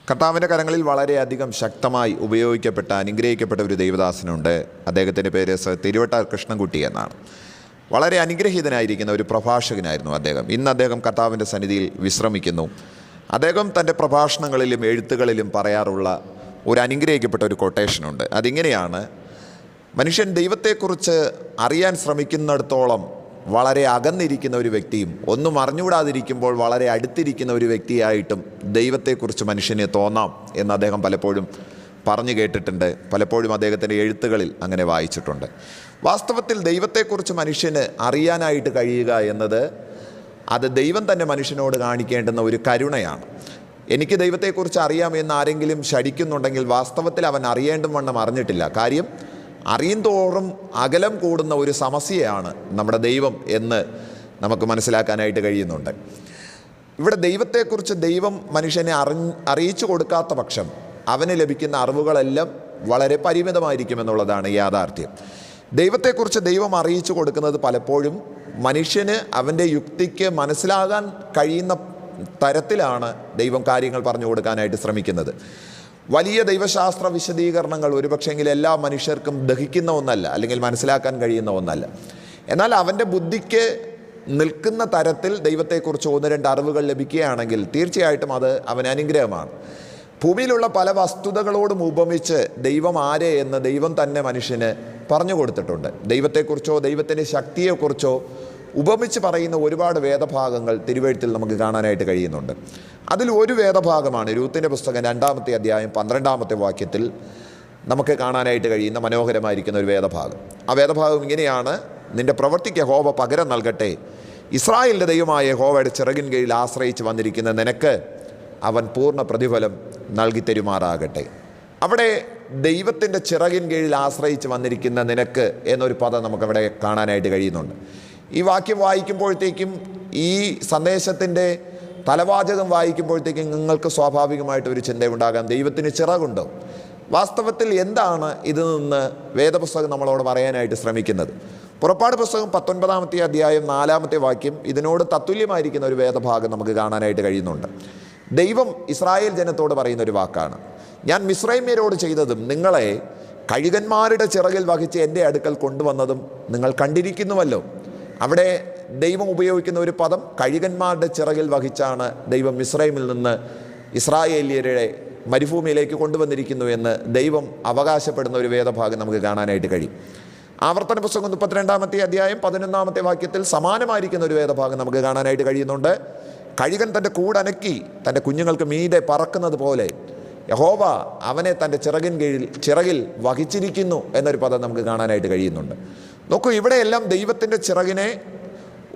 കർത്താവിൻ്റെ കരങ്ങളിൽ വളരെയധികം ശക്തമായി ഉപയോഗിക്കപ്പെട്ട അനുഗ്രഹിക്കപ്പെട്ട ഒരു ദൈവദാസനുണ്ട്. അദ്ദേഹത്തിൻ്റെ പേര് തിരുവട്ടാർ കൃഷ്ണൻകുട്ടി എന്നാണ്. വളരെ അനുഗ്രഹീതനായിരിക്കുന്ന ഒരു പ്രഭാഷകനായിരുന്നു അദ്ദേഹം. ഇന്ന് അദ്ദേഹം കർത്താവിൻ്റെ സന്നിധിയിൽ വിശ്രമിക്കുന്നു. അദ്ദേഹം തൻ്റെ പ്രഭാഷണങ്ങളിലും എഴുത്തുകളിലും പറയാറുള്ള ഒരു അനുഗ്രഹിക്കപ്പെട്ട ഒരു കൊട്ടേഷനുണ്ട്. അതിങ്ങനെയാണ്: മനുഷ്യൻ ദൈവത്തെക്കുറിച്ച് അറിയാൻ ശ്രമിക്കുന്നിടത്തോളം വളരെ അകന്നിരിക്കുന്ന ഒരു വ്യക്തിയും ഒന്നും അറിഞ്ഞുകൂടാതിരിക്കുമ്പോൾ വളരെ അടുത്തിരിക്കുന്ന ഒരു വ്യക്തിയായിട്ടും ദൈവത്തെക്കുറിച്ച് മനുഷ്യന് തോന്നാം എന്ന് അദ്ദേഹം പലപ്പോഴും പറഞ്ഞു കേട്ടിട്ടുണ്ട്. പലപ്പോഴും അദ്ദേഹത്തിൻ്റെ എഴുത്തുകളിൽ അങ്ങനെ വായിച്ചിട്ടുണ്ട്. വാസ്തവത്തിൽ ദൈവത്തെക്കുറിച്ച് മനുഷ്യന് അറിയാനായിട്ട് കഴിയുക എന്നത് അത് ദൈവം തന്നെ മനുഷ്യനോട് കാണിക്കേണ്ടുന്ന ഒരു കരുണയാണ്. എനിക്ക് ദൈവത്തെക്കുറിച്ച് അറിയാമെന്ന് ആരെങ്കിലും ശഠിക്കുന്നുണ്ടെങ്കിൽ വാസ്തവത്തിൽ അവൻ അറിയേണ്ടും വണ്ണം അറിഞ്ഞിട്ടില്ല. കാര്യം അറിയും തോറും അകലം കൂടുന്ന ഒരു സമസ്യയാണ് നമ്മുടെ ദൈവം എന്ന് നമുക്ക് മനസ്സിലാക്കാനായിട്ട് കഴിയുന്നുണ്ട്. ഇവിടെ ദൈവത്തെക്കുറിച്ച് ദൈവം മനുഷ്യനെ അറിയിച്ചു കൊടുക്കാത്ത പക്ഷം അവന് ലഭിക്കുന്ന അറിവുകളെല്ലാം വളരെ പരിമിതമായിരിക്കുമെന്നുള്ളതാണ് യാഥാർത്ഥ്യം. ദൈവത്തെക്കുറിച്ച് ദൈവം അറിയിച്ചു കൊടുക്കുന്നത് പലപ്പോഴും മനുഷ്യന് അവൻ്റെ യുക്തിക്ക് മനസ്സിലാകാൻ കഴിയുന്ന തരത്തിലാണ് ദൈവം കാര്യങ്ങൾ പറഞ്ഞു കൊടുക്കാനായിട്ട് ശ്രമിക്കുന്നത്. വലിയ ദൈവശാസ്ത്ര വിശദീകരണങ്ങൾ ഒരുപക്ഷെങ്കിൽ എല്ലാ മനുഷ്യർക്കും ദഹിക്കുന്ന ഒന്നല്ല, അല്ലെങ്കിൽ മനസ്സിലാക്കാൻ കഴിയുന്ന ഒന്നല്ല. എന്നാൽ അവൻ്റെ ബുദ്ധിക്ക് നിൽക്കുന്ന തരത്തിൽ ദൈവത്തെക്കുറിച്ച് ഒന്ന് രണ്ട് അറിവുകൾ ലഭിക്കുകയാണെങ്കിൽ തീർച്ചയായിട്ടും അത് അവന് അനുഗ്രഹമാണ്. ഭൂമിയിലുള്ള പല വസ്തുതകളോടും ഉപമിച്ച് ദൈവം ആരെ എന്ന് ദൈവം തന്നെ മനുഷ്യന് പറഞ്ഞു കൊടുത്തിട്ടുണ്ട്. ദൈവത്തെക്കുറിച്ചോ ദൈവത്തിൻ്റെ ശക്തിയെക്കുറിച്ചോ ഉപമിച്ച് പറയുന്ന ഒരുപാട് വേദഭാഗങ്ങൾ തിരുവെഴുത്തിൽ നമുക്ക് കാണാനായിട്ട് കഴിയുന്നുണ്ട്. അതിൽ ഒരു വേദഭാഗമാണ് രൂത്തിൻ്റെ പുസ്തകം 2-ാമത്തെ അധ്യായം 12-ാമത്തെ വാക്യത്തിൽ നമുക്ക് കാണാനായിട്ട് കഴിയുന്ന മനോഹരമായിരിക്കുന്ന ഒരു വേദഭാഗം. ആ വേദഭാഗം ഇങ്ങനെയാണ്: നിന്റെ പ്രവൃത്തിക്ക് യഹോവ പകരം നൽകട്ടെ, ഇസ്രായേലിൻ്റെ ദൈവമായ യഹോവയുടെ ചിറകിൻ കീഴിൽ ആശ്രയിച്ച് വന്നിരിക്കുന്ന നിനക്ക് അവൻ പൂർണ്ണ പ്രതിഫലം നൽകി തരുമാറാകട്ടെ. അവിടെ ദൈവത്തിൻ്റെ ചിറകിൻ കീഴിൽ ആശ്രയിച്ച് വന്നിരിക്കുന്ന നിനക്ക് എന്നൊരു പദം നമുക്കവിടെ കാണാനായിട്ട് കഴിയുന്നുണ്ട്. ഈ വാക്യം വായിക്കുമ്പോഴത്തേക്കും, ഈ സന്ദേശത്തിൻ്റെ തലവാചകം വായിക്കുമ്പോഴത്തേക്കും നിങ്ങൾക്ക് സ്വാഭാവികമായിട്ടൊരു ചിന്തയുണ്ടാകാം: ദൈവത്തിന് ചിറകുണ്ടോ? വാസ്തവത്തിൽ എന്താണ് ഇതിൽ നിന്ന് വേദപുസ്തകം നമ്മളോട് പറയാനായിട്ട് ശ്രമിക്കുന്നത്? പുറപ്പാട് പുസ്തകം 19-ാമത്തെ അധ്യായം 4-ാമത്തെ വാക്യം ഇതിനോട് തത്തുല്യമായിരിക്കുന്ന ഒരു വേദഭാഗം നമുക്ക് കാണാനായിട്ട് കഴിയുന്നുണ്ട്. ദൈവം ഇസ്രായേൽ ജനത്തോട് പറയുന്ന ഒരു വാക്കാണ്: ഞാൻ മിസ്രൈമ്യരോട് ചെയ്തതും നിങ്ങളെ കഴുകന്മാരുടെ ചിറകിൽ വഹിച്ച് എൻ്റെ അടുക്കൽ കൊണ്ടുവന്നതും നിങ്ങൾ കണ്ടിരിക്കുന്നുവല്ലോ. അവിടെ ദൈവം ഉപയോഗിക്കുന്ന ഒരു പദം കഴുകന്മാരുടെ ചിറകിൽ വഹിച്ചാണ് ദൈവം മിസ്രൈമിൽ നിന്ന് ഇസ്രായേലിയരെ മരുഭൂമിയിലേക്ക് കൊണ്ടുവന്നിരിക്കുന്നു എന്ന് ദൈവം അവകാശപ്പെടുന്ന ഒരു വേദഭാഗം നമുക്ക് കാണാനായിട്ട് കഴിയും. ആവർത്തന പുസ്തകം 32-ാമത്തെ അധ്യായം 11-ാമത്തെ വാക്യത്തിൽ സമാനമായിരിക്കുന്ന ഒരു വേദഭാഗം നമുക്ക് കാണാനായിട്ട് കഴിയുന്നുണ്ട്. കഴുകൻ തൻ്റെ കൂടനക്കി തൻ്റെ കുഞ്ഞുങ്ങൾക്ക് മീതെ പറക്കുന്നത് പോലെ യഹോവ അവനെ തൻ്റെ ചിറകിൽ വഹിച്ചിരിക്കുന്നു എന്നൊരു പദം നമുക്ക് കാണാനായിട്ട് കഴിയുന്നുണ്ട്. നോക്കൂ, ഇവിടെയെല്ലാം ദൈവത്തിൻ്റെ ചിറകിനെ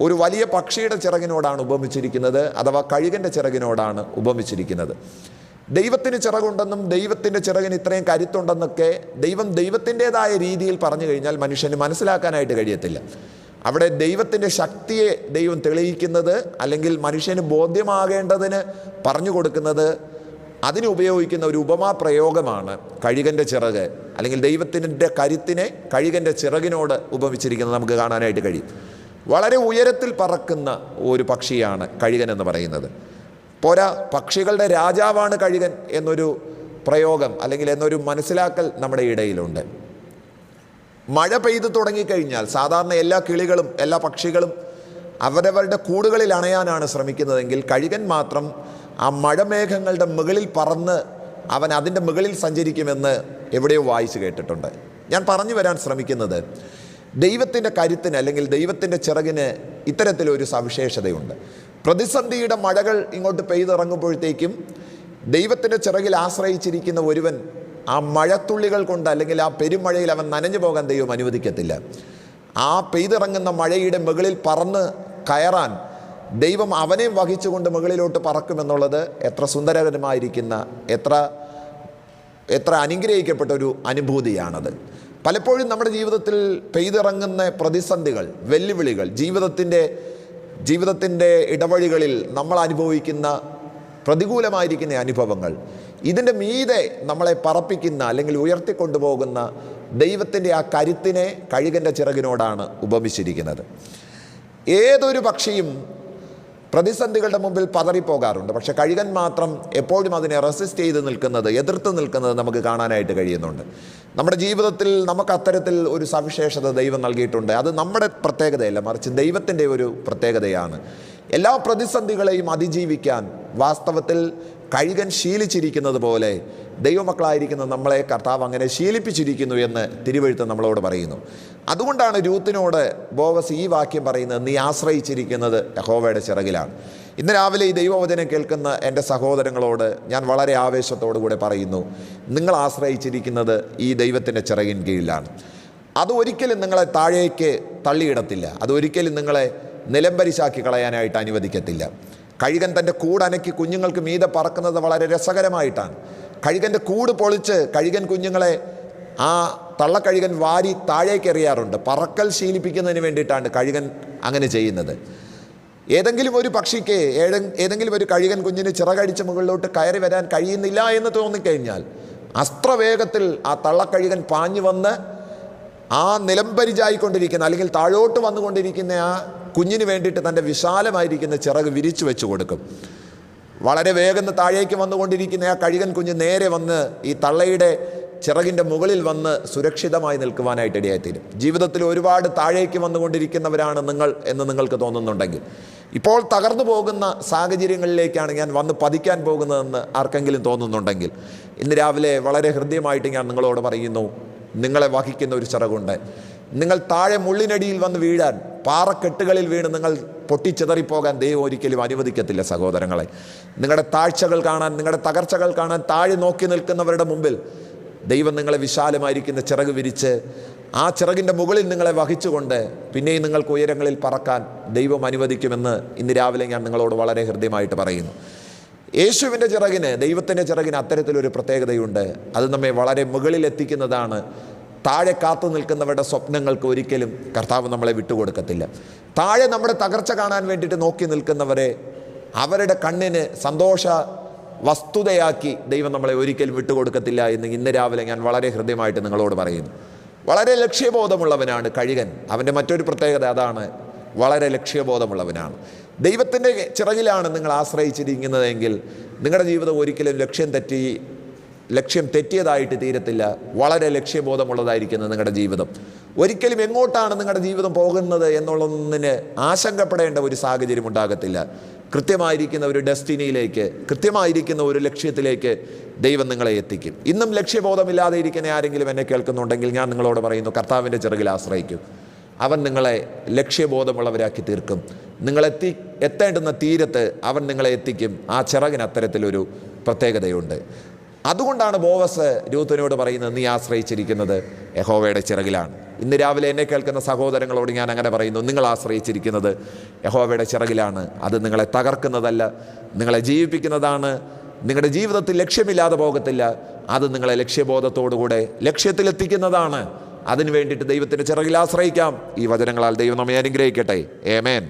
ഒരു വലിയ പക്ഷിയുടെ ചിറകിനോടാണ് ഉപമിച്ചിരിക്കുന്നത്, അഥവാ കഴുകൻ്റെ ചിറകിനോടാണ് ഉപമിച്ചിരിക്കുന്നത്. ദൈവത്തിന് ചിറകുണ്ടെന്നും ദൈവത്തിൻ്റെ ചിറകിന് ഇത്രയും കരുത്തുണ്ടെന്നൊക്കെ ദൈവത്തിൻ്റെതായ രീതിയിൽ പറഞ്ഞു കഴിഞ്ഞാൽ മനുഷ്യന് മനസ്സിലാക്കാനായിട്ട് കഴിയത്തില്ല. അവിടെ ദൈവത്തിൻ്റെ ശക്തിയെ ദൈവം തെളിയിക്കുന്നത്, അല്ലെങ്കിൽ മനുഷ്യന് ബോധ്യമാകേണ്ടതിന് പറഞ്ഞു കൊടുക്കുന്നത്, അതിന് ഉപയോഗിക്കുന്ന ഒരു ഉപമാ പ്രയോഗമാണ് കഴുകൻ്റെ ചിറക്, അല്ലെങ്കിൽ ദൈവത്തിൻ്റെ കരുത്തിനെ കഴുകൻ്റെ ചിറകിനോട് ഉപമിച്ചിരിക്കുന്നത് നമുക്ക് കാണാനായിട്ട് കഴിയും. വളരെ ഉയരത്തിൽ പറക്കുന്ന ഒരു പക്ഷിയാണ് കഴുകൻ എന്ന് പറയുന്നത്. പോരാ, പക്ഷികളുടെ രാജാവാണ് കഴുകൻ എന്നൊരു പ്രയോഗം, അല്ലെങ്കിൽ എന്നൊരു മനസ്സിലാക്കൽ നമ്മുടെ ഇടയിലുണ്ട്. മഴ പെയ്തു തുടങ്ങിക്കഴിഞ്ഞാൽ സാധാരണ എല്ലാ കിളികളും എല്ലാ പക്ഷികളും അവരവരുടെ കൂടുകളിൽ അണയാനാണ് ശ്രമിക്കുന്നതെങ്കിൽ കഴുകൻ മാത്രം ആ മഴമേഘങ്ങളുടെ മുകളിൽ പറന്ന് അവൻ അതിൻ്റെ മുകളിൽ സഞ്ചരിക്കുമെന്ന് എവിടെയോ വായിച്ചു കേട്ടിട്ടുണ്ട്. ഞാൻ പറഞ്ഞു വരാൻ ശ്രമിക്കുന്നത്, ദൈവത്തിൻ്റെ കരുത്തിന് അല്ലെങ്കിൽ ദൈവത്തിൻ്റെ ചിറകിന് ഇത്തരത്തിലൊരു സവിശേഷതയുണ്ട്. പ്രതിസന്ധിയുടെ മഴകൾ ഇങ്ങോട്ട് പെയ്തിറങ്ങുമ്പോഴത്തേക്കും ദൈവത്തിൻ്റെ ചിറകിൽ ആശ്രയിച്ചിരിക്കുന്ന ഒരുവൻ ആ മഴത്തുള്ളികൾ കൊണ്ട്, അല്ലെങ്കിൽ ആ പെരുമഴയിൽ അവൻ നനഞ്ഞു പോകാൻ ദൈവം അനുവദിക്കത്തില്ല. ആ പെയ്തിറങ്ങുന്ന മഴയുടെ മുകളിൽ പറന്ന് കയറാൻ ദൈവം അവനെയും വഹിച്ചുകൊണ്ട് മുകളിലോട്ട് പറക്കുമെന്നുള്ളത് എത്ര സുന്ദരകരമായിരിക്കുന്ന, എത്ര അനുഗ്രഹിക്കപ്പെട്ട ഒരു അനുഭൂതിയാണത്. പലപ്പോഴും നമ്മുടെ ജീവിതത്തിൽ പെയ്തിറങ്ങുന്ന പ്രതിസന്ധികൾ, വെല്ലുവിളികൾ, ജീവിതത്തിൻ്റെ ഇടവഴികളിൽ നമ്മൾ അനുഭവിക്കുന്ന പ്രതികൂലമായിരിക്കുന്ന അനുഭവങ്ങൾ, ഇതിൻ്റെ മീതെ നമ്മളെ പറപ്പിക്കുന്ന അല്ലെങ്കിൽ ഉയർത്തിക്കൊണ്ടുപോകുന്ന ദൈവത്തിൻ്റെ ആ കരുത്തിനെ കഴുകൻ്റെ ചിറകിനോടാണ് ഉപമിച്ചിരിക്കുന്നത്. ഏതൊരു പക്ഷിയും പ്രതിസന്ധികളുടെ മുമ്പിൽ പതറിപ്പോകാറുണ്ട്. പക്ഷെ കഴുകൻ മാത്രം എപ്പോഴും അതിനെ റെസിസ്റ്റ് ചെയ്ത് നിൽക്കുന്നത്, എതിർത്ത് നിൽക്കുന്നത് നമുക്ക് കാണാനായിട്ട് കഴിയുന്നുണ്ട്. നമ്മുടെ ജീവിതത്തിൽ നമുക്ക് അത്തരത്തിൽ ഒരു സവിശേഷത ദൈവം നൽകിയിട്ടുണ്ട്. അത് നമ്മുടെ പ്രത്യേകതയല്ല, മറിച്ച് ദൈവത്തിൻ്റെ ഒരു പ്രത്യേകതയാണ്. എല്ലാ പ്രതിസന്ധികളെയും അതിജീവിക്കാൻ വാസ്തവത്തിൽ കഴുകൻ ശീലിച്ചിരിക്കുന്നത് പോലെ ദൈവമക്കളായിരിക്കുന്ന നമ്മളെ കർത്താവ് അങ്ങനെ ശീലിപ്പിച്ചിരിക്കുന്നു എന്ന് തിരുവെഴുത്ത് നമ്മളോട് പറയുന്നു. അതുകൊണ്ടാണ് രൂത്തിനോട് ബോവസ് ഈ വാക്യം പറയുന്നത്, നീ ആശ്രയിച്ചിരിക്കുന്നത് യഹോവയുടെ ചിറകിലാണ്. ഇന്ന് രാവിലെ ഈ ദൈവവചനം കേൾക്കുന്ന എൻ്റെ സഹോദരങ്ങളോട് ഞാൻ വളരെ ആവേശത്തോടു കൂടെ പറയുന്നു, നിങ്ങൾ ആശ്രയിച്ചിരിക്കുന്നത് ഈ ദൈവത്തിൻ്റെ ചിറകിൻ കീഴിലാണ്. അത് ഒരിക്കലും നിങ്ങളെ താഴേക്ക് തള്ളിയിടത്തില്ല. അതൊരിക്കലും നിങ്ങളെ നിലംപരിശാക്കി കളയാനായിട്ട് അനുവദിക്കത്തില്ല. കഴുകൻ തൻ്റെ കൂടനക്കി കുഞ്ഞുങ്ങൾക്ക് മീതെ പറക്കുന്നത് വളരെ രസകരമായിട്ടാണ്. കഴുകൻ്റെ കൂട് പൊളിച്ച് കഴുകൻ കുഞ്ഞുങ്ങളെ ആ തള്ളക്കഴുകൻ വാരി താഴേക്ക് എറിയാറുണ്ട്. പറക്കൽ ശീലിപ്പിക്കുന്നതിന് വേണ്ടിയിട്ടാണ് കഴുകൻ അങ്ങനെ ചെയ്യുന്നത്. ഏതെങ്കിലും ഒരു പക്ഷിക്ക് ഏതെങ്കിലും ഒരു കഴുകൻ കുഞ്ഞിന് ചിറകടിച്ച് മുകളിലോട്ട് കയറി വരാൻ കഴിയുന്നില്ല എന്ന് തോന്നിക്കഴിഞ്ഞാൽ അസ്ത്രവേഗത്തിൽ ആ തള്ളക്കഴുകൻ പാഞ്ഞു വന്ന് ആ നിലംപരിചായിക്കൊണ്ടിരിക്കുന്ന അല്ലെങ്കിൽ താഴോട്ട് വന്നുകൊണ്ടിരിക്കുന്ന ആ കുഞ്ഞിന് വേണ്ടിയിട്ട് തൻ്റെ വിശാലമായിരിക്കുന്ന ചിറക് വിരിച്ചു വെച്ച് കൊടുക്കും. വളരെ വേഗം താഴേക്ക് വന്നുകൊണ്ടിരിക്കുന്ന ആ കഴുകൻ കുഞ്ഞ് നേരെ വന്ന് ഈ തള്ളയുടെ ചിറകിൻ്റെ മുകളിൽ വന്ന് സുരക്ഷിതമായി നിൽക്കുവാനായിട്ട് ഇടയായിത്തീരും. ജീവിതത്തിൽ ഒരുപാട് താഴേക്ക് വന്നുകൊണ്ടിരിക്കുന്നവരാണ് നിങ്ങൾ എന്ന് നിങ്ങൾക്ക് തോന്നുന്നുണ്ടെങ്കിൽ, ഇപ്പോൾ തകർന്നു പോകുന്ന സാഹചര്യങ്ങളിലേക്കാണ് ഞാൻ വന്ന് പതിക്കാൻ പോകുന്നതെന്ന് ആർക്കെങ്കിലും തോന്നുന്നുണ്ടെങ്കിൽ, ഇന്ന് രാവിലെ വളരെ ഹൃദ്യമായിട്ട് ഞാൻ നിങ്ങളോട് പറയുന്നു, നിങ്ങളെ വഹിക്കുന്ന ഒരു ചിറകുണ്ട്. നിങ്ങൾ താഴെ മുള്ളിനടിയിൽ വന്ന് വീഴാൻ, പാറക്കെട്ടുകളിൽ വീണ് നിങ്ങൾ പൊട്ടിച്ചിതറിപ്പോകാൻ ദൈവം ഒരിക്കലും അനുവദിക്കത്തില്ല. സഹോദരങ്ങളെ, നിങ്ങളുടെ താഴ്ചകൾ കാണാൻ, നിങ്ങളുടെ തകർച്ചകൾ കാണാൻ താഴെ നോക്കി നിൽക്കുന്നവരുടെ മുമ്പിൽ ദൈവം നിങ്ങളെ വിശാലമായിരിക്കുന്ന ചിറക് വിരിച്ച് ആ ചിറകിൻ്റെ മുകളിൽ നിങ്ങളെ വഹിച്ചുകൊണ്ട് പിന്നെയും നിങ്ങൾക്ക് ഉയരങ്ങളിൽ പറക്കാൻ ദൈവം അനുവദിക്കുമെന്ന് ഇന്ന് രാവിലെ ഞാൻ നിങ്ങളോട് വളരെ ഹൃദ്യമായിട്ട് പറയുന്നു. യേശുവിൻ്റെ ചിറകിന്, ദൈവത്തിൻ്റെ ചിറകിന് അത്തരത്തിലൊരു പ്രത്യേകതയുണ്ട്. അത് നമ്മെ വളരെ മുകളിലെത്തിക്കുന്നതാണ്. താഴെ കാത്തു നിൽക്കുന്നവരുടെ സ്വപ്നങ്ങൾക്ക് ഒരിക്കലും കർത്താവ് നമ്മളെ വിട്ടുകൊടുക്കത്തില്ല. താഴെ നമ്മുടെ തകർച്ച കാണാൻ വേണ്ടിയിട്ട് നോക്കി നിൽക്കുന്നവരെ അവരുടെ കണ്ണിന് സന്തോഷ വസ്തുതയാക്കി ദൈവം നമ്മളെ ഒരിക്കലും വിട്ടുകൊടുക്കത്തില്ല എന്ന് ഇന്ന് രാവിലെ ഞാൻ വളരെ ഹൃദ്യമായിട്ട് നിങ്ങളോട് പറയുന്നു. വളരെ ലക്ഷ്യബോധമുള്ളവനാണ് കഴുകൻ. അവൻ്റെ മറ്റൊരു പ്രത്യേകത അതാണ്, വളരെ ലക്ഷ്യബോധമുള്ളവനാണ്. ദൈവത്തിൻ്റെ ചിറകിലാണ് നിങ്ങൾ ആശ്രയിച്ചിരിക്കുന്നതെങ്കിൽ നിങ്ങളുടെ ജീവിതം ഒരിക്കലും ലക്ഷ്യം തെറ്റിയതായിട്ട് തീരത്തില്ല. വളരെ ലക്ഷ്യബോധമുള്ളതായിരിക്കുന്നത് നിങ്ങളുടെ ജീവിതം. ഒരിക്കലും എങ്ങോട്ടാണ് നിങ്ങളുടെ ജീവിതം പോകുന്നത് എന്നുള്ളതിന് ആശങ്കപ്പെടേണ്ട ഒരു സാഹചര്യം ഉണ്ടാകത്തില്ല. കൃത്യമായിരിക്കുന്ന ഒരു ഡെസ്റ്റിനിയിലേക്ക്, കൃത്യമായിരിക്കുന്ന ഒരു ലക്ഷ്യത്തിലേക്ക് ദൈവം നിങ്ങളെ എത്തിക്കും. ഇന്നും ലക്ഷ്യബോധമില്ലാതെ ഇരിക്കുന്ന ആരെങ്കിലും എന്നെ കേൾക്കുന്നുണ്ടെങ്കിൽ ഞാൻ നിങ്ങളോട് പറയുന്നു, കർത്താവിൻ്റെ ചിറകിൽ ആശ്രയിക്കും. അവൻ നിങ്ങളെ ലക്ഷ്യബോധമുള്ളവരാക്കി തീർക്കും. എത്തേണ്ടുന്ന തീരത്ത് അവൻ നിങ്ങളെ എത്തിക്കും. ആ ചിറകിന് അത്തരത്തിലൊരു പ്രത്യേകതയുണ്ട്. അതുകൊണ്ടാണ് ബോവസ് രൂത്തിനോട് പറയുന്നത്, നീ ആശ്രയിച്ചിരിക്കുന്നത് യഹോവയുടെ ചിറകിലാണ്. ഇന്ന് രാവിലെ എന്നെ കേൾക്കുന്ന സഹോദരങ്ങളോട് ഞാൻ അങ്ങനെ പറയുന്നു, നിങ്ങൾ ആശ്രയിച്ചിരിക്കുന്നത് യഹോവയുടെ ചിറകിലാണ്. അത് നിങ്ങളെ തകർക്കുന്നതല്ല, നിങ്ങളെ ജീവിപ്പിക്കുന്നതാണ്. നിങ്ങളുടെ ജീവിതത്തിൽ ലക്ഷ്യമില്ലാതെ പോകത്തില്ല. അത് നിങ്ങളെ ലക്ഷ്യബോധത്തോടുകൂടെ ലക്ഷ്യത്തിലെത്തിക്കുന്നതാണ്. അതിനു വേണ്ടിയിട്ട് ദൈവത്തിൻ്റെ ചിറകിൽ ആശ്രയിക്കാം. ഈ വചനങ്ങളാൽ ദൈവം നമ്മെ അനുഗ്രഹിക്കട്ടെ. ആമേൻ.